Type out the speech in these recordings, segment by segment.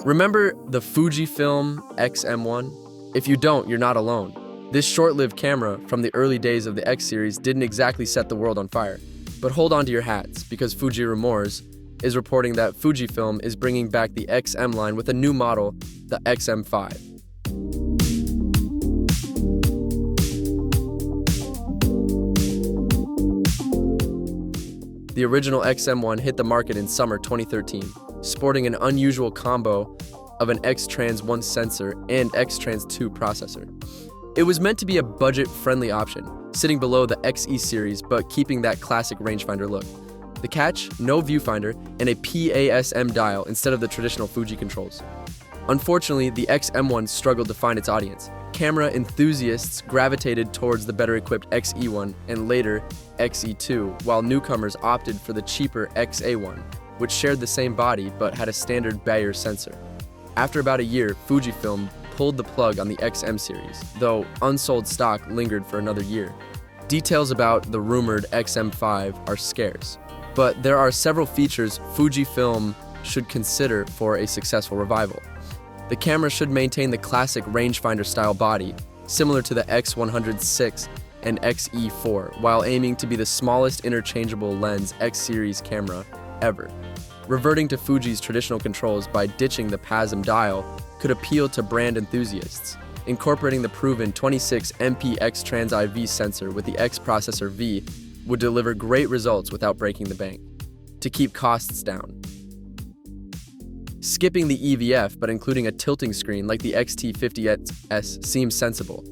Remember the Fujifilm XM1? If you don't, you're not alone. This short-lived camera from the early days of the X series didn't exactly set the world on fire. But hold on to your hats, because Fuji Rumors is reporting that Fujifilm is bringing back the XM line with a new model, the X-M5. The original XM1 hit the market in summer 2013, sporting an unusual combo of an X-Trans 1 sensor and X-Trans 2 processor. It was meant to be a budget-friendly option, sitting below the X-E series but keeping that classic rangefinder look. The catch? No viewfinder and a PASM dial instead of the traditional Fuji controls. Unfortunately, the XM1 struggled to find its audience. Camera enthusiasts gravitated towards the better-equipped X-E1 and later X-E2, while newcomers opted for the cheaper X-A1, which shared the same body but had a standard Bayer sensor. After about a year, Fujifilm pulled the plug on the XM series, though unsold stock lingered for another year. Details about the rumored XM5 are scarce, but there are several features Fujifilm should consider for a successful revival. The camera should maintain the classic rangefinder-style body, similar to the X106 and X-E4, while aiming to be the smallest interchangeable lens X-series camera ever. Reverting to Fuji's traditional controls by ditching the PASM dial could appeal to brand enthusiasts. Incorporating the proven 26 MP X-Trans IV sensor with the X processor V would deliver great results without breaking the bank. To keep costs down. Skipping the EVF but including a tilting screen like the X-T50S seems sensible.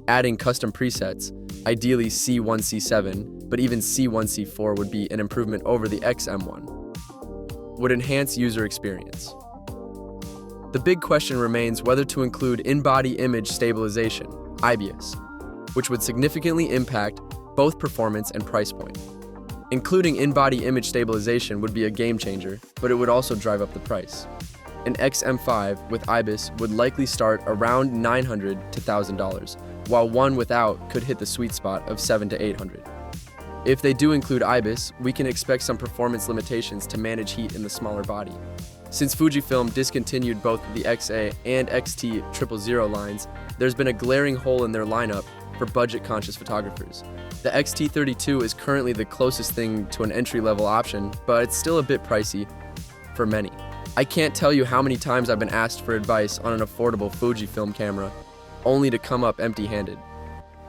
Adding custom presets, ideally C1, C7, but even C1, C4 would be an improvement over the XM1. Would enhance user experience. The big question remains whether to include in-body image stabilization, IBIS, which would significantly impact both performance and price point. Including in-body image stabilization would be a game changer, but it would also drive up the price. An XM5 with IBIS would likely start around $900 to $1,000, while one without could hit the sweet spot of $700 to $800. If they do include IBIS, we can expect some performance limitations to manage heat in the smaller body. Since Fujifilm discontinued both the XA and XT000 lines, there's been a glaring hole in their lineup for budget-conscious photographers. The XT32 is currently the closest thing to an entry-level option, but it's still a bit pricey for many. I can't tell you how many times I've been asked for advice on an affordable Fujifilm camera, only to come up empty-handed.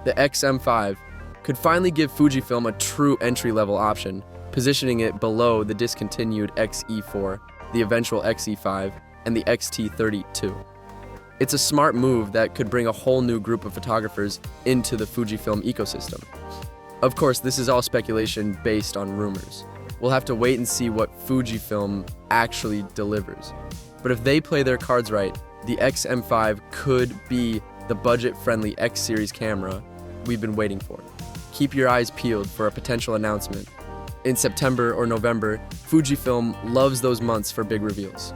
The XM5 could finally give Fujifilm a true entry-level option, positioning it below the discontinued X-E4, the eventual X-E5, and the XT32. It's a smart move that could bring a whole new group of photographers into the Fujifilm ecosystem. Of course, this is all speculation based on rumors. We'll have to wait and see what Fujifilm actually delivers. But if they play their cards right, the XM5 could be the budget-friendly X-series camera we've been waiting for. Keep your eyes peeled for a potential announcement. In September or November, Fujifilm loves those months for big reveals.